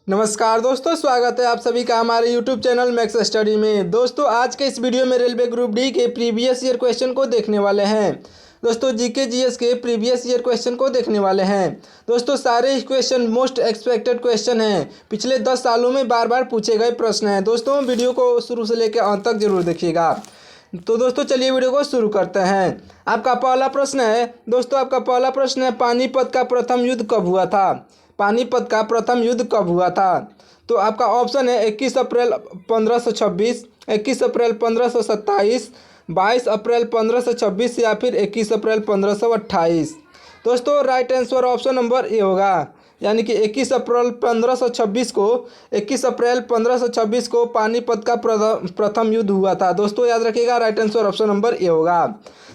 नमस्कार दोस्तों, स्वागत है आप सभी का हमारे YouTube चैनल मैक्स स्टडी में। दोस्तों आज के इस वीडियो में रेलवे ग्रुप डी के प्रीवियस ईयर क्वेश्चन को देखने वाले हैं। दोस्तों जीके जीएस के प्रीवियस ईयर क्वेश्चन को देखने वाले हैं। दोस्तों सारे क्वेश्चन मोस्ट एक्सपेक्टेड क्वेश्चन हैं, पिछले 10 सालों में बार बार पूछे गए प्रश्न हैं। दोस्तों वीडियो को शुरू से लेकर अंत तक जरूर देखिएगा। तो दोस्तों चलिए वीडियो को शुरू करते हैं। आपका पहला प्रश्न है, दोस्तों आपका पहला प्रश्न है, पानीपत का प्रथम युद्ध कब हुआ था? पानीपत का प्रथम युद्ध कब हुआ था? तो आपका ऑप्शन है 21 अप्रैल 1526, 21 अप्रैल 1527, 22 अप्रैल 1526 या फिर 21 अप्रैल 1528। दोस्तों right answer option number A होगा, यानी कि 21 अप्रैल 1526 को 21 अप्रैल 1526 को पानीपत का प्रथम युद्ध हुआ था। दोस्तों याद रखिएगा, right answer option number A होगा।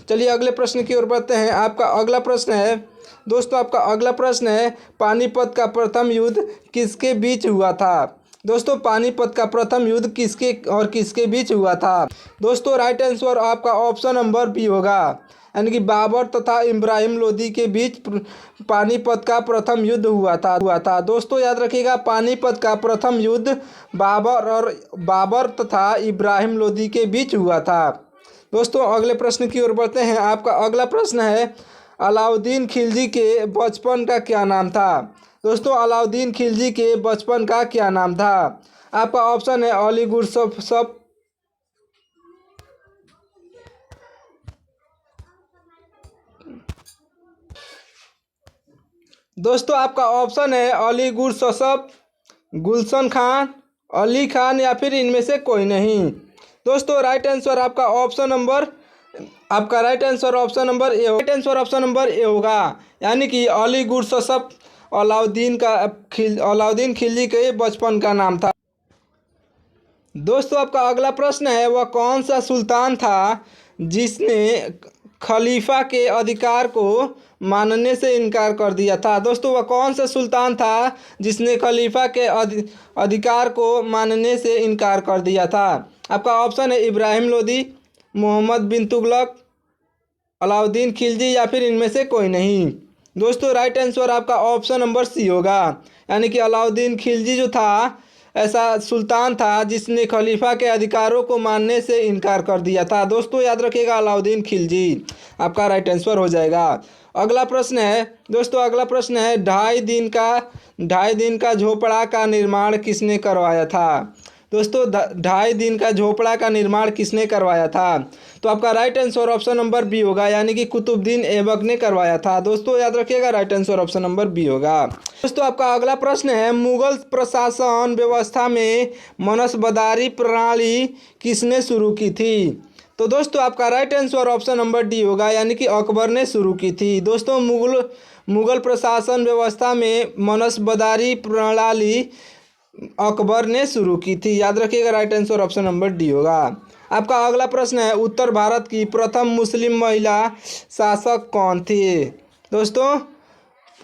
चलिए अगले प्रश्न की ओर बढ़ते हैं। आपका अगला प्रश्न है, दोस्तों आपका अगला प्रश्न है, पानीपत का प्रथम युद्ध किसके बीच हुआ था? दोस्तों पानीपत का प्रथम युद्ध किसके और किसके बीच हुआ था? दोस्तों राइट आंसर आपका ऑप्शन नंबर बी होगा, यानी कि बाबर तथा इब्राहिम लोदी के बीच पानीपत का प्रथम युद्ध हुआ था। दोस्तों याद रखिएगा, पानीपत का प्रथम युद्ध बाबर तथा इब्राहिम लोदी के बीच हुआ था। दोस्तों अगले प्रश्न की ओर बढ़ते हैं। आपका अगला प्रश्न है, अलाउद्दीन खिलजी के बचपन का क्या नाम था? दोस्तों अलाउद्दीन खिलजी के बचपन का क्या नाम था? आपका ऑप्शन है अली गुरसफ, दोस्तों आपका ऑप्शन है अली गुरसफ, गुलशन खान, अली खान या फिर इनमें से कोई नहीं। दोस्तों राइट आंसर आपका option number right answer option number A होगा, यानी कि अली गुरसफ अलाउद्दीन खिलजी के बचपन का नाम था। दोस्तों आपका अगला प्रश्न है, वह कौन सा सुल्तान था जिसने खलीफा के अधिकार को मानने से इनकार कर दिया था? दोस्तों वह कौन सा सुल्तान था जिसने खलीफा के अधिकार को मानने से इनकार कर दिया था? आपका ऑप्शन है इब्राहिम लोदी, मोहम्मद बिन तुगलक, अलाउद्दीन खिलजी या फिर इनमें से कोई नहीं। दोस्तों राइट आंसर आपका ऑप्शन नंबर सी होगा, यानी कि अलाउद्दीन खिलजी जो था ऐसा सुल्तान था जिसने खलीफा के अधिकारों को मानने से इनकार कर दिया था। दोस्तों याद रखिएगा, अलाउद्दीन खिलजी आपका राइट आंसर हो जाएगा। अगला प्रश्न है, दोस्तों अगला प्रश्न है, ढाई दिन का झोपड़ा का निर्माण किसने करवाया था? दोस्तों 2.5 दिन का झोपड़ा का निर्माण किसने करवाया था? तो आपका right answer option number B होगा, यानी कि कुतुबुद्दीन ऐबक ने करवाया था। दोस्तों याद रखिएगा, right answer option number B होगा। दोस्तों आपका अगला प्रश्न है, मुगल प्रशासन व्यवस्था में मनसबदारी प्रणाली किसने शुरू की थी? तो दोस्तों आपका right answer option number D होगा, यानी कि अकबर ने शुरू की थी। दोस्तों मुगल प्रशासन व्यवस्था में मनसबदारी प्रणाली अकबर ने शुरू की थी। याद रखिएगा, right answer option number D होगा। आपका अगला प्रश्न है, उत्तर भारत की प्रथम मुस्लिम महिला शासक कौन थी? दोस्तों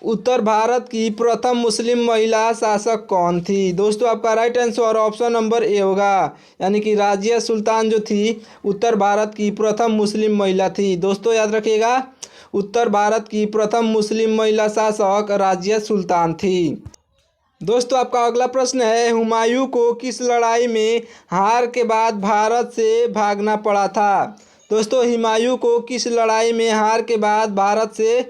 उत्तर भारत की प्रथम मुस्लिम महिला शासक कौन थी? दोस्तों आपका right answer option number A होगा, यानी कि राजिया सुल्तान जो थी उत्तर भारत की प्रथम मुस्लिम महिला थी। दोस्तों याद रखिएगा, उत्तर भारत की प्रथम मुस्लिम महिला शासक राजिया सुल्तान थी। दोस्तों आपका अगला प्रश्न है, हुमायूं को किस लड़ाई में हार के बाद भारत से भागना पड़ा था? दोस्तों हुमायूं को किस लड़ाई में हार के बाद भारत से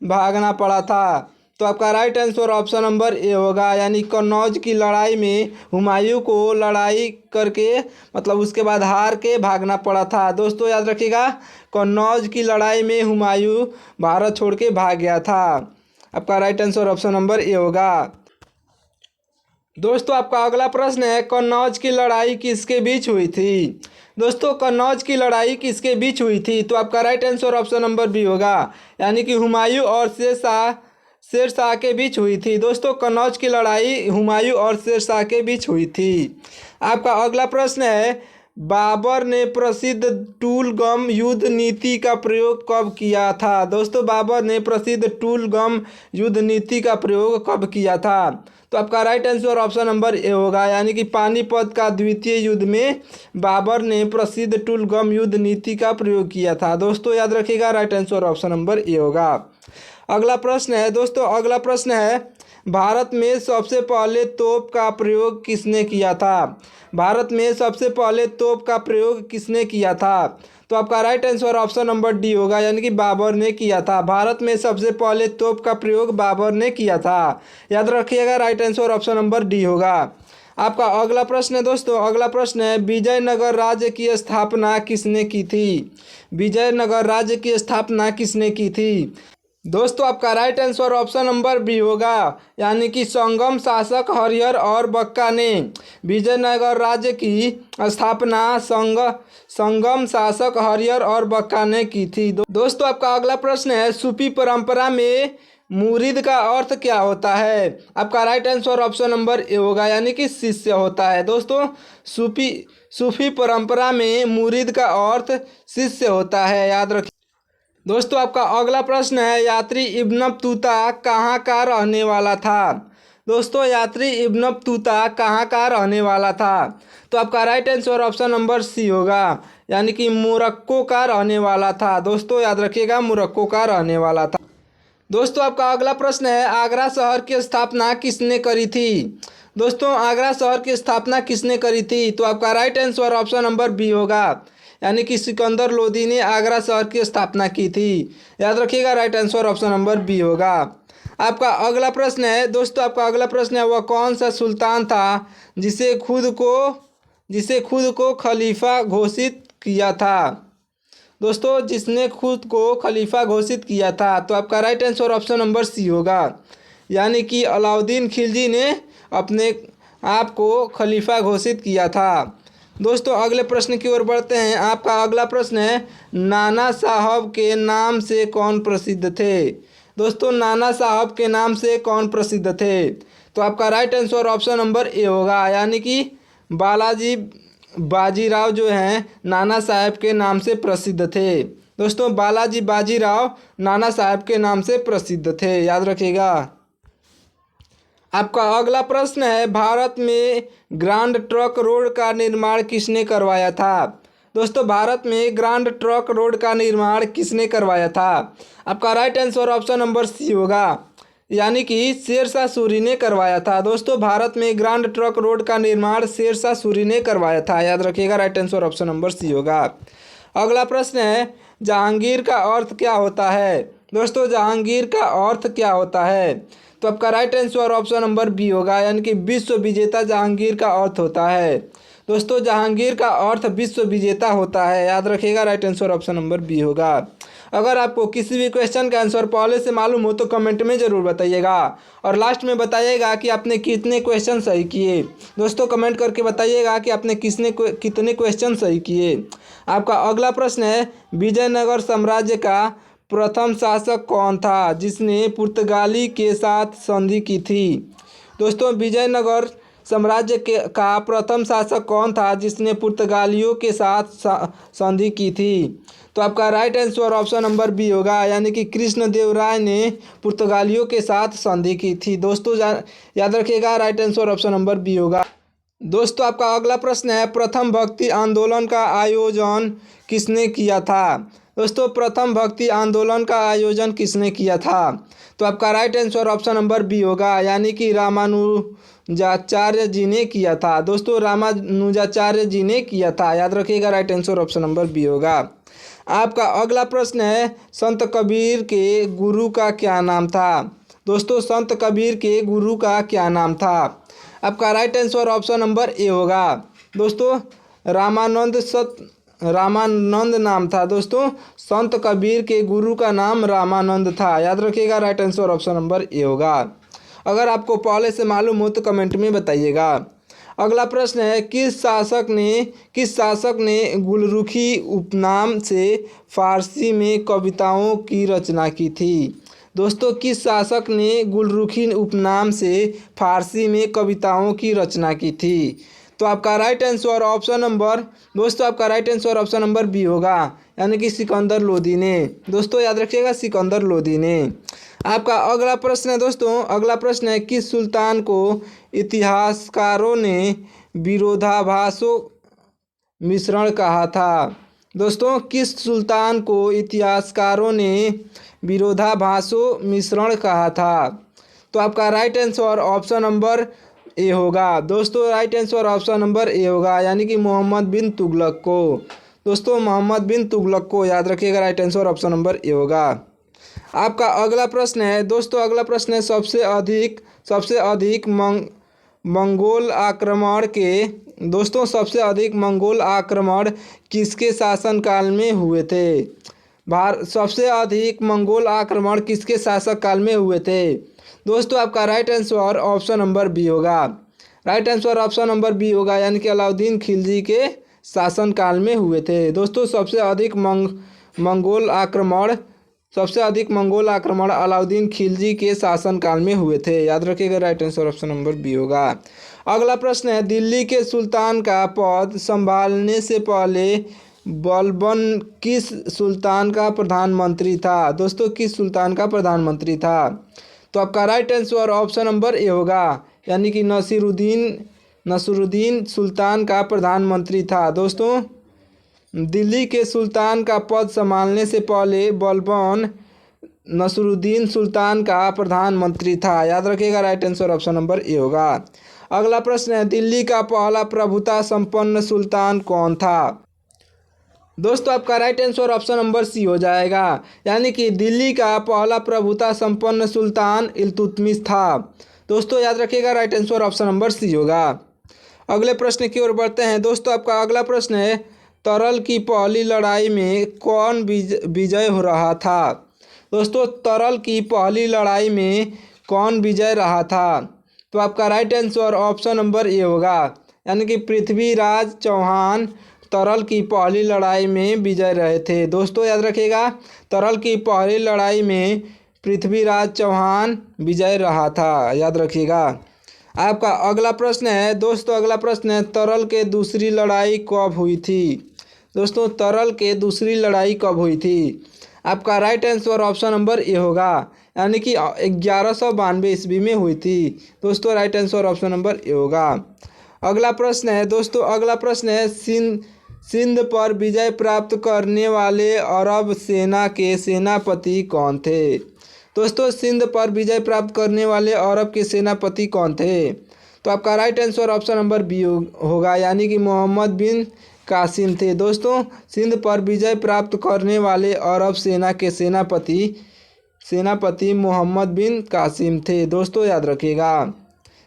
भागना पड़ा था? तो आपका right answer option number A होगा, यानी कन्नौज की लड़ाई में हुमायूं को लड़ाई करके मतलब उसके बाद हार के भागना पड़ा था। दोस्तों याद रखिएगा, कन्नौज की लड़ाई में हुमायूं भारत छोड़ के भाग गया था। आपका right answer option number A होगा। दोस्तों आपका अगला प्रश्न है, कन्नौज की लड़ाई किसके बीच हुई थी? दोस्तों कन्नौज की लड़ाई किसके बीच हुई थी? तो आपका right answer option number B होगा, यानी कि हुमायूं और शेर शाह के बीच हुई थी। दोस्तों कन्नौज की लड़ाई हुमायूं और शेर शाह के बीच हुई थी। आपका अगला प्रश्न है, बाबर ने प्रसिद्ध टूलगम युद्ध नीति का प्रयोग कब किया था? दोस्तों बाबर ने प्रसिद्ध टूलगम युद्ध नीति का प्रयोग कब किया था? तो आपका right answer option number A होगा, यानी कि पानीपत का द्वितीय युद्ध में बाबर ने प्रसिद्ध टूलगम युद्ध नीति का प्रयोग किया था। दोस्तों याद रखिएगा, right answer option number A होगा। अगला प्रश्न है, दोस्तों अगला प्रश्न है, भारत में सबसे पहले तोप का प्रयोग किसने किया था? भारत में सबसे पहले तोप का प्रयोग किसने किया था? तो आपका right answer option number D होगा, यानी कि बाबर ने किया था। भारत में सबसे पहले तोप का प्रयोग बाबर ने किया था। याद रखिएगा, right answer option number D होगा। आपका अगला प्रश्न है दोस्तों, अगला प्रश्न है विजयनगर राज्य की स्थापना किसने की थी? विजयनगर राज्य की स्थापना किसने की थी? दोस्तों आपका right answer option number B होगा, यानी कि संगम शासक हरिहर और बक्का ने विजयनगर राज्य की स्थापना संगम शासक हरिहर और बक्का ने की थी। दोस्तों आपका अगला प्रश्न है सूफी परंपरा में मुरीद का अर्थ क्या होता है? आपका right answer option number A होगा, यानी कि शिष्य होता है। दोस्तों सूफी परंपरा में मुरीद का अर्थ शिष्य होता है, याद रखिए। दोस्तों आपका अगला प्रश्न है यात्री इब्न बतूता कहाँ का रहने वाला था? दोस्तों यात्री इब्न बतूता कहाँ का रहने वाला था? तो आपका right answer option number C होगा, यानी कि मोरक्को का रहने वाला था। दोस्तों याद रखिएगा, मोरक्को का रहने वाला था। दोस्तों आपका अगला प्रश्न है आगरा शहर की स्थापना किसने करी थी? दोस्तों आगरा शहर की स्थापना किसने करी थी? तो आपका right answer option number B होगा, यानी कि सिकंदर लोदी ने आगरा शहर की स्थापना की थी। याद रखिएगा, right answer option number B होगा। आपका अगला प्रश्न है दोस्तों, आपका अगला प्रश्न है वह कौन सा सुल्तान था जिसे खुद को खलीफा घोषित किया था? दोस्तों जिसने खुद को खलीफा घोषित किया था, तो आपका right answer option number C होगा, यानी कि अलाउद्दीन खिलजी ने अपने आप को खलीफा घोषित किया था। दोस्तों अगले प्रश्न की ओर बढ़ते हैं। आपका अगला प्रश्न है नाना साहब के नाम से कौन प्रसिद्ध थे? दोस्तों नाना साहब के नाम से कौन प्रसिद्ध थे? तो आपका right answer option number A होगा, यानी कि बालाजी बाजीराव जो हैं नाना साहब के नाम से प्रसिद्ध थे। दोस्तों बालाजी बाजीराव नाना साहब के नाम से प्रसिद्ध थे, याद रखिएगा। आपका अगला प्रश्न है भारत में ग्रांड ट्रंक रोड का निर्माण किसने करवाया था? दोस्तों भारत में ग्रांड ट्रंक रोड का निर्माण किसने करवाया था? आपका right answer option number C होगा, यानी कि शेरशाह सूरी ने करवाया था। दोस्तों भारत में ग्रांड ट्रंक रोड का निर्माण शेरशाह सूरी ने करवाया था, याद रखिएगा, right answer option number C होगा। अगला प्रश्न है जहांगीर का अर्थ क्या होता है? दोस्तों जहांगीर का अर्थ क्या होता है? तो आपका right answer option number B होगा, यानी कि विश्व विजेता जहांगीर का अर्थ होता है। दोस्तों जहांगीर का अर्थ विश्व विजेता होता है, याद रखिएगा, right answer option number B होगा। अगर आपको किसी भी क्वेश्चन का आंसर पहले से मालूम हो तो कमेंट में ज़रूर बताइएगा, और लास्ट में बताइएगा कि आपने कितने क्वेश्चन सही किए। दोस्तों कमेंट करके बताइएगा कि आपने कितने क्वेश्चन सही किए। आपका अगला प्रश्न है विजयनगर साम्राज्य का प्रथम शासक कौन था जिसने पुर्तगाली के साथ संधि की थी? दोस्तों विजयनगर साम्राज्य का प्रथम शासक कौन था जिसने पुर्तगालियों के साथ संधि की थी? तो आपका right answer option number B होगा, यानी कि कृष्णदेवराय ने पुर्तगालियों के साथ संधि की थी। दोस्तों याद रखिएगा, right answer option number B होगा। दोस्तों आपका अगला प्रश्न है प्रथम भक्ति आंदोलन का आयोजन किसने किया था? दोस्तों प्रथम भक्ति आंदोलन का आयोजन किसने किया था? तो आपका right answer option number B होगा, यानी कि रामानुजाचार्य जी ने किया था। दोस्तों रामानुजाचार्य जी ने किया था, याद रखिएगा, right answer option number B होगा। आपका अगला प्रश्न है संत कबीर के गुरु का क्या नाम था? दोस्तों संत कबीर के गुरु का क्या नाम था? आपका right answer option number A होगा। दोस्तों रामानंद नाम था। दोस्तों संत कबीर के गुरु का नाम रामानंद था, याद रखिएगा, right answer option number A होगा। अगर आपको पहले से मालूम हो तो कमेंट में बताइएगा। अगला प्रश्न है किस शासक ने गुलरुखी उपनाम से फारसी में कविताओं की रचना की थी? दोस्तों किस शासक ने गुलरुखी उपनाम से फारसी में कविताओं की रचना की थी? तो आपका right answer option number B होगा, यानी कि सिकंदर लोदी ने। दोस्तों याद रखिएगा, सिकंदर लोदी ने। आपका अगला प्रश्न है दोस्तों, अगला प्रश्न है किस सुल्तान को इतिहासकारों ने विरोधाभासों मिश्रण कहा था? दोस्तों किस सुल्तान को इतिहासकारों ने विरोधाभासों मिश्रण कहा था? तो आपका right answer option number A होगा। दोस्तों right answer option number A होगा, यानी कि मोहम्मद बिन तुगलक को। दोस्तों मोहम्मद बिन तुगलक को याद रखिएगा, right answer option number A होगा। आपका अगला प्रश्न है दोस्तों, अगला प्रश्न है सबसे अधिक मंगोल आक्रमण किसके शासनकाल में हुए थे? सबसे अधिक मंगोल आक्रमण किसके शासक काल में हुए थे? दोस्तों आपका right answer option number B होगा। Right answer option number B होगा, यानी कि अलाउद्दीन खिलजी के शासनकाल में हुए थे। दोस्तों सबसे अधिक मंगोल आक्रमण अलाउद्दीन खिलजी के शासनकाल में हुए थे, याद रखिएगा, right answer option number B होगा। अगला प्रश्न है दिल्ली के सुल्तान का पद संभालने से पहले बलबन किस सुल्तान का प्रधानमंत्री था? दोस्तों किस सुल्तान का प्रधानमंत्री था? तो आपका right answer option number A होगा, यानी कि नसरुद्दीन सुल्तान का प्रधानमंत्री था। दोस्तों दिल्ली के सुल्तान का पद संभालने से पहले बलबन नसरुद्दीन सुल्तान का प्रधानमंत्री था, याद रखिएगा, right answer option number A होगा। अगला प्रश्न है दिल्ली का पहला प्रभुता संपन्न सुल्तान कौन था? दोस्तों आपका right answer option number C हो जाएगा, यानी कि दिल्ली का पहला प्रभुता संपन्न सुल्तान इल्तुतमिश था। दोस्तों याद रखिएगा, right answer option number C होगा। अगले प्रश्न की ओर बढ़ते हैं दोस्तों। आपका अगला प्रश्न है तरल की पहली लड़ाई में कौन विजय हो रहा था? दोस्तों तरल की पहली लड़ाई में कौन विजय रहा था? तो आपका right answer option number A होगा, यानी कि पृथ्वीराज चौहान तरल की पहली लड़ाई में विजय रहे थे। दोस्तों याद रखिएगा, तरल की पहली लड़ाई में पृथ्वीराज चौहान विजय रहा था, याद रखिएगा। आपका अगला प्रश्न है दोस्तों, अगला प्रश्न है तरल के दूसरी लड़ाई कब हुई थी? दोस्तों तरल के दूसरी लड़ाई कब हुई थी? आपका right answer option number A होगा, यानी कि 1192 ईस्वी में हुई थी। दोस्तों right answer option number A होगा। अगला प्रश्न है दोस्तों, अगला प्रश्न है सिंध पर विजय प्राप्त करने वाले अरब सेना के सेनापति कौन थे? दोस्तों सिंध पर विजय प्राप्त करने वाले अरब के सेनापति कौन थे? तो आपका right answer option number B होगा, यानी कि मोहम्मद बिन कासिम थे। दोस्तों सिंध पर विजय प्राप्त करने वाले अरब सेना के सेनापति मोहम्मद बिन कासिम थे। दोस्तों याद रखिएगा।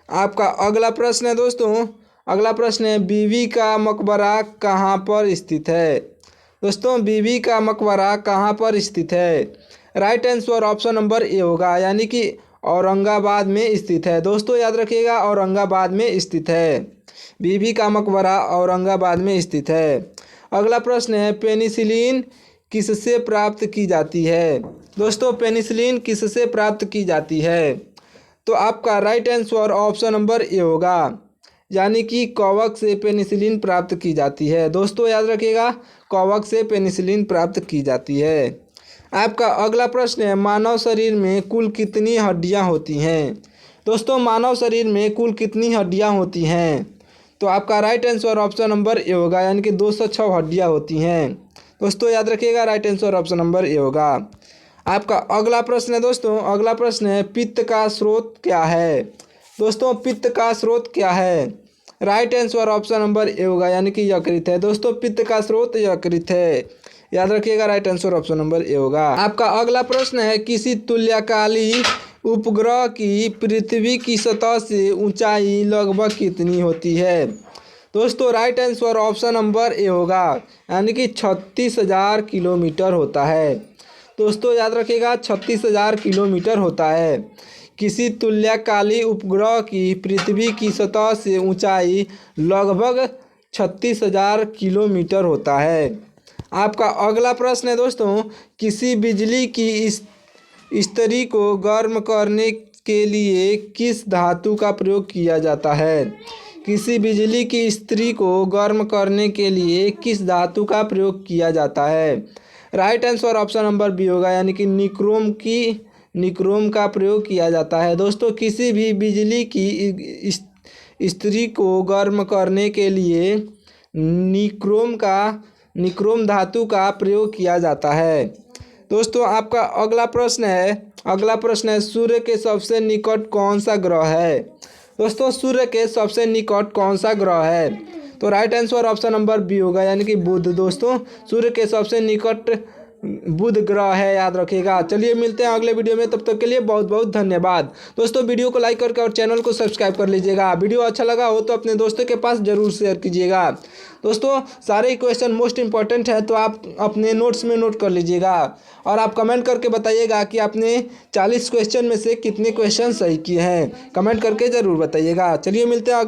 आपका अगला प्रश्न है दोस्तों, अगला प्रश्न है बीबी का मकबरा कहाँ पर स्थित है? दोस्तों बीबी का मकबरा कहाँ पर स्थित है? Right answer option number A होगा, यानी कि औरंगाबाद में स्थित है। दोस्तों याद रखिएगा, औरंगाबाद में स्थित है। बीबी का मकबरा औरंगाबाद में स्थित है। अगला प्रश्न है पेनिसिलिन किससे प्राप्त की जाती है? दोस्तों पेनिसिलिन किससे प्राप्त की जाती है? तो आपका right answer option number A होगा, यानी कि कवक से पेनिसिलिन प्राप्त की जाती है। दोस्तों याद रखिएगा, कवक से पेनिसिलिन प्राप्त की जाती है। आपका अगला प्रश्न है मानव शरीर में कुल कितनी हड्डियां होती हैं? दोस्तों मानव शरीर में कुल कितनी हड्डियां होती हैं? तो आपका right answer option number A होगा, यानी कि 206 हड्डियां होती हैं। दोस्तों याद रखिएगा, right answer option number A होगा। आपका अगला प्रश्न है दोस्तों, अगला प्रश्न है पित्त का स्रोत क्या है? दोस्तों पित्त का स्रोत क्या है? Right answer option number A होगा, यानी कि यकृत है। दोस्तों पित्त का स्रोत यकृत है, याद रखिएगा, right answer option number A होगा। आपका अगला प्रश्न है किसी तुल्यकाली उपग्रह की पृथ्वी की सतह से ऊंचाई लगभग कितनी होती है? दोस्तों right answer option number A होगा, यानी कि 36,000 किलोमीटर होता है। दोस्तों याद रखिएगा, 36,000 किलोमीटर होता है। किसी तुल्यकाली उपग्रह की पृथ्वी की सतह से ऊंचाई लगभग 36,000 किलोमीटर होता है। आपका अगला प्रश्न है दोस्तों किसी बिजली की इस्त्री को गर्म करने के लिए किस धातु का प्रयोग किया जाता है? किसी बिजली की इस्त्री को गर्म करने के लिए किस धातु का प्रयोग किया जाता है? Right answer option number B होगा, यानी कि निक्रोम का प्रयोग किया जाता है। दोस्तों किसी भी बिजली की इस्त्री को गर्म करने के लिए निक्रोम धातु का प्रयोग किया जाता है। दोस्तों आपका अगला प्रश्न है, अगला प्रश्न है, सूर्य के सबसे निकट कौन सा ग्रह है? दोस्तों, सूर्य के सबसे निकट कौन सा ग्रह है? तो right answer option number B होगा, यानी कि बुध। दोस्तों, सूर्य के सबसे निकट बुध ग्रह है, याद रखिएगा। चलिए मिलते हैं अगले वीडियो में, तब तक के लिए बहुत बहुत धन्यवाद। दोस्तों, वीडियो को लाइक करके और चैनल को सब्सक्राइब कर लीजिएगा। वीडियो अच्छा लगा हो तो अपने दोस्तों के पास ज़रूर शेयर कीजिएगा। दोस्तों, सारे क्वेश्चन मोस्ट इंपॉर्टेंट है, तो आप अपने नोट्स में नोट कर लीजिएगा और आप कमेंट करके बताइएगा कि आपने 40 क्वेश्चन में से कितने क्वेश्चन सही किए हैं। कमेंट करके ज़रूर बताइएगा। चलिए मिलते हैं